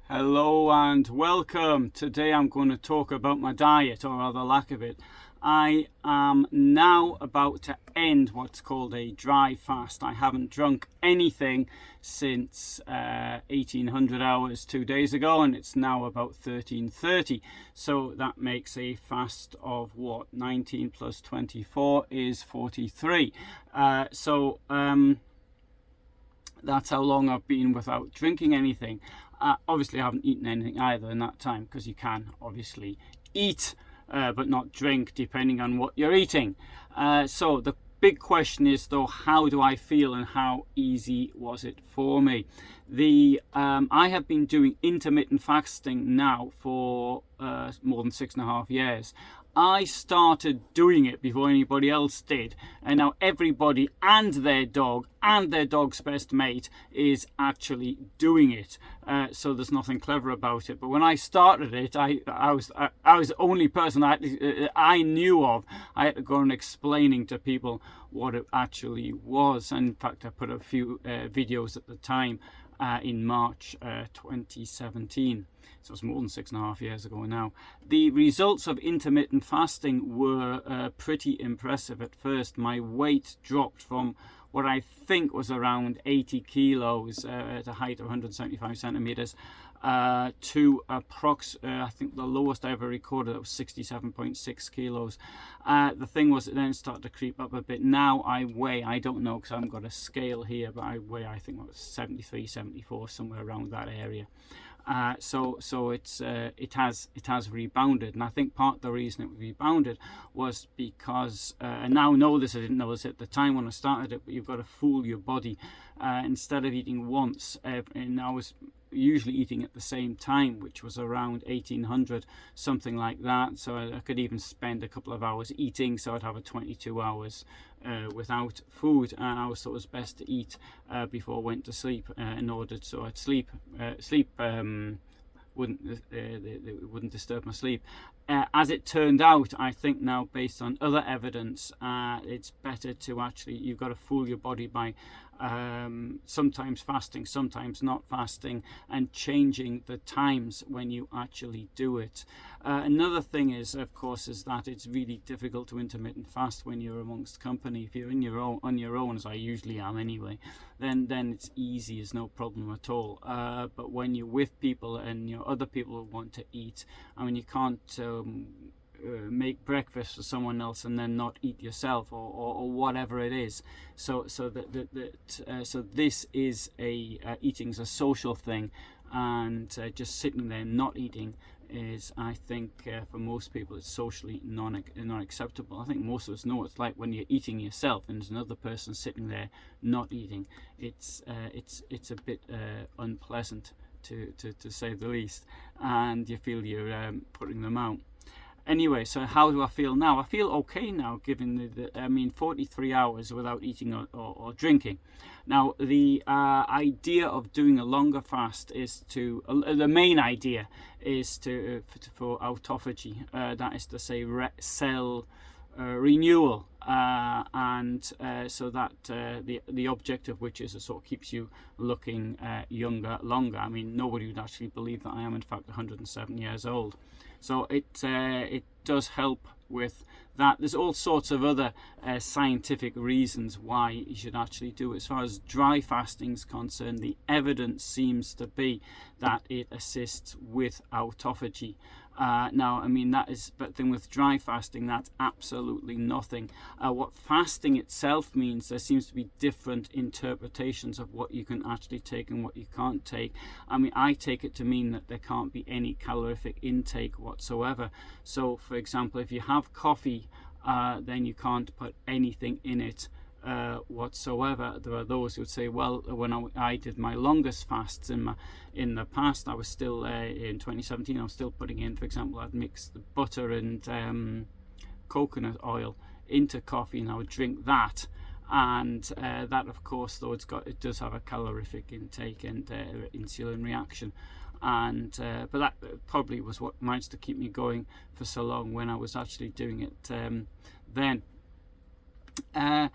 Hello and welcome. Today I'm going to talk about my diet, or rather lack of it. I am now about to end what's called a dry fast. I haven't drunk anything since 1800 hours 2 days ago, and it's now about 1330. So that makes a fast of what? 19 plus 24 is 43. That's how long I've been without drinking anything. Obviously, I haven't eaten anything either in that time, because you can obviously eat but not drink depending on what you're eating. So the big question is, though, how do I feel and how easy was it for me? I have been doing intermittent fasting now for more than 6.5 years. I started doing it before anybody else did, and now everybody and their dog's best mate is actually doing it. So there's nothing clever about it. But when I started it, I was the only person I knew of. I had to go on explaining to people what it actually was. And in fact, I put a few videos at the time in March 2017. So it's more than 6.5 years ago now. The results of intermittent fasting were pretty impressive at first. My weight dropped from what I think was around 80 kilos at a height of 175 centimeters to I think the lowest I ever recorded was 67.6 kilos. The thing was, it then started to creep up a bit. Now I weigh, I don't know because I haven't got a scale here, but I weigh, I think it was 73, 74, somewhere around that area. So it has rebounded, and I think part of the reason it rebounded was because I now know this. I didn't know this at the time when I started it, but you've got to fool your body. Instead of eating once, and I was usually eating at the same time, which was around 1800, something like that. So I could even spend a couple of hours eating, so I'd have a 22 hours without food, and I always thought it was best to eat before I went to sleep, in order so I'd sleep wouldn't disturb my sleep. As it turned out, I think now, based on other evidence, it's better to actually, you've got to fool your body by sometimes fasting, sometimes not fasting, and changing the times when you actually do it. Another thing is, of course, is that it's really difficult to intermittent fast when you're amongst company. If you're on your own, as I usually am anyway, then it's easy, it's no problem at all. But when you're with people and other people who want to eat, I mean, you can't make breakfast for someone else and then not eat yourself, or whatever it is. So this is eating's a social thing, and just sitting there not eating is, I think, for most people, it's socially not acceptable. I think most of us know it's like when you're eating yourself and there's another person sitting there not eating. It's a bit unpleasant, to say the least, and you feel you're putting them out. Anyway, so how do I feel now? I feel okay now, given 43 hours without eating or drinking. Now, the idea of doing a longer fast is the main idea is for autophagy. That is to say, cell renewal, so that the object of which is it sort of keeps you looking younger longer. I mean, nobody would actually believe that I am in fact 107 years old. So it does help with that. There's all sorts of other scientific reasons why you should actually do it. As far as dry fasting is concerned, the evidence seems to be that it assists with autophagy. Now, I mean, but then with dry fasting, that's absolutely nothing. What fasting itself means, there seems to be different interpretations of what you can actually take and what you can't take. I mean, I take it to mean that there can't be any calorific intake whatsoever. So, for example, if you have coffee, then you can't put anything in it whatsoever. There are those who would say, well, when I did my longest fasts in the past, I was still in 2017, I was still putting in, for example, I'd mix the butter and coconut oil into coffee, and I would drink that. And that, of course, though, it does have a calorific intake and insulin reaction. And but that probably was what managed to keep me going for so long when I was actually doing it then. I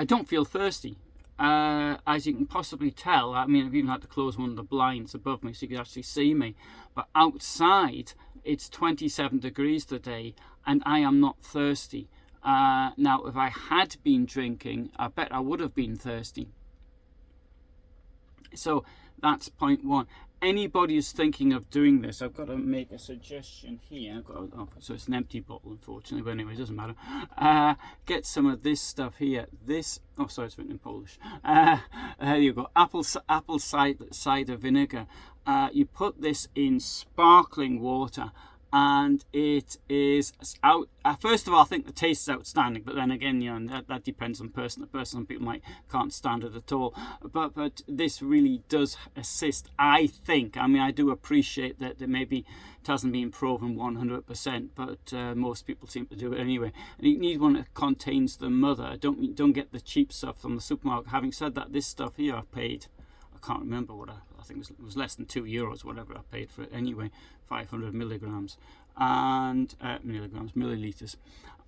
don't feel thirsty. as you can possibly tell, I mean, I've even had to close one of the blinds above me so you could actually see me. But outside, it's 27 degrees today, and I am not thirsty. Now, if I had been drinking, I bet I would have been thirsty. So that's point one. Anybody who's thinking of doing this, I've got to make a suggestion here. So it's an empty bottle, unfortunately, but anyway, it doesn't matter. Get some of this stuff here. This, oh, sorry, it's written in Polish. There you go. Apple cider vinegar. You put this in sparkling water, and it is out. First of all, I think the taste is outstanding, but then again, you know, that depends on person to person. Some people can't stand it at all. But this really does assist, I think. I mean, I do appreciate that maybe it hasn't been proven 100%, but most people seem to do it anyway. And you need one that contains the mother. Don't get the cheap stuff from the supermarket. Having said that, this stuff here I paid, I can't remember what I think it was less than €2, whatever I paid for it anyway, 500 milligrams and milliliters,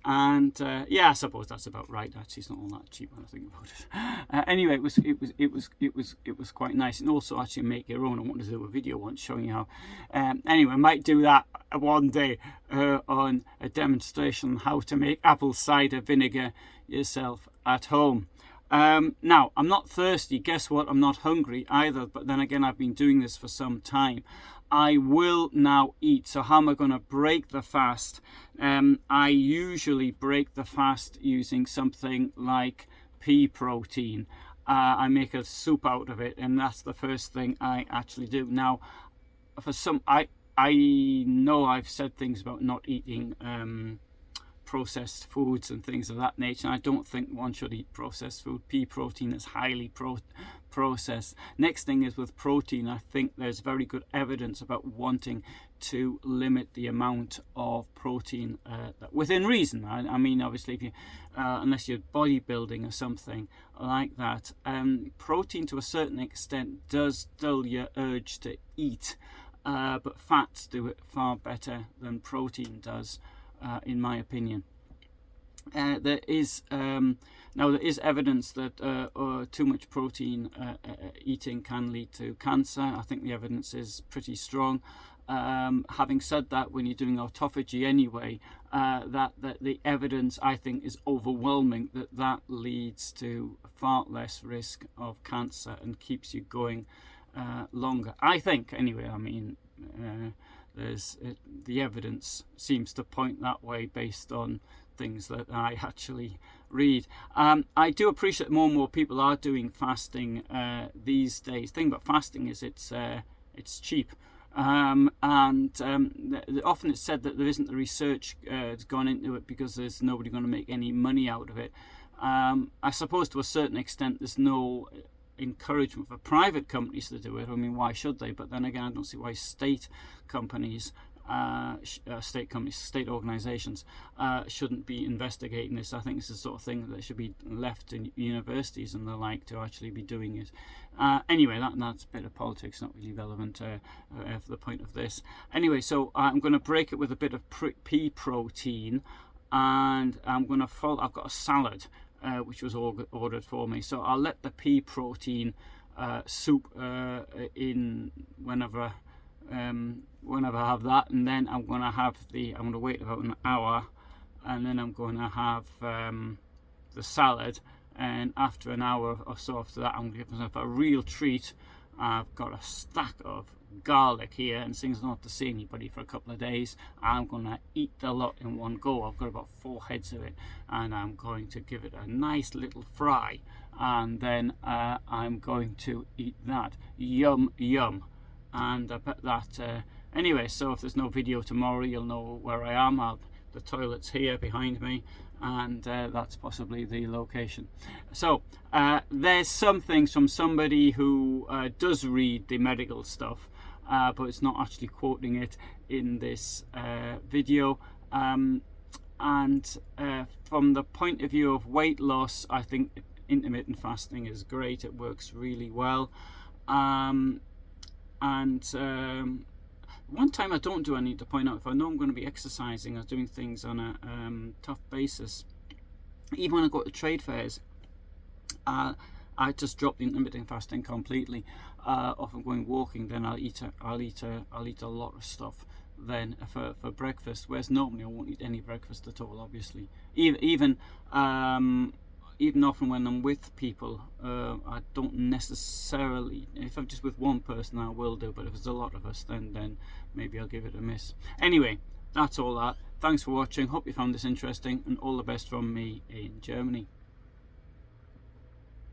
and yeah, I suppose that's about right. Actually, it's not all that cheap when I think about it. Anyway, it was quite nice, and also actually make your own. I wanted to do a video once showing you how. Anyway, I might do that one day on a demonstration on how to make apple cider vinegar yourself at home. Now, I'm not thirsty. Guess what? I'm not hungry either. But then again, I've been doing this for some time. I will now eat. So how am I going to break the fast? I usually break the fast using something like pea protein. I make a soup out of it, and that's the first thing I actually do. Now, for some, I know I've said things about not eating processed foods and things of that nature. I don't think one should eat processed food. Pea protein is highly processed. Next thing is with protein, I think there's very good evidence about wanting to limit the amount of protein within reason. I mean, obviously, if you unless you're bodybuilding or something like that, protein to a certain extent does dull your urge to eat, but fats do it far better than protein does. In my opinion, there is evidence that too much protein eating can lead to cancer. I think the evidence is pretty strong. Having said that, when you're doing autophagy anyway, that the evidence, I think, is overwhelming that leads to far less risk of cancer and keeps you going longer. I think anyway. I mean. The evidence seems to point that way based on things that I actually read. I do appreciate more and more people are doing fasting these days. The thing about fasting is it's cheap, and often it's said that there isn't the research that's gone into it because there's nobody going to make any money out of it. I suppose to a certain extent there's no encouragement for private companies to do it. I mean, why should they? But then again, I don't see why state companies, state organisations shouldn't be investigating this. I think it's the sort of thing that should be left to universities and the like to actually be doing it. Anyway, that's a bit of politics, not really relevant for the point of this. Anyway, so I'm going to break it with a bit of pea protein, and I'm going to follow. I've got a salad which was ordered for me, so I'll let the pea protein soup in whenever I have that, and then I'm going to wait about an hour, and then I'm going to have the salad, and after an hour or so after that, I'm going to give myself a real treat. I've got a stack of garlic here, and since I don't have to see anybody for a couple of days, I'm going to eat the lot in one go. I've got about 4 heads of it, and I'm going to give it a nice little fry, and then I'm going to eat that. Yum yum. And I bet that anyway, so if there's no video tomorrow, you'll know where I am. The toilet's here behind me, and that's possibly the location. So there's some things from somebody who does read the medical stuff, but it's not actually quoting it in this video. And from the point of view of weight loss, I think intermittent fasting is great. It works really well. One time I don't do, I need to point out, if I know I'm going to be exercising or doing things on a tough basis, even when I go to trade fairs, I just drop the intermittent fasting completely. If I'm going walking, then I'll eat a lot of stuff then for breakfast, whereas normally I won't eat any breakfast at all, obviously. Even often when I'm with people, I don't necessarily, if I'm just with one person I will do, but if there's a lot of us, then maybe I'll give it a miss. Anyway, that's all that. Thanks for watching, hope you found this interesting, and all the best from me in Germany.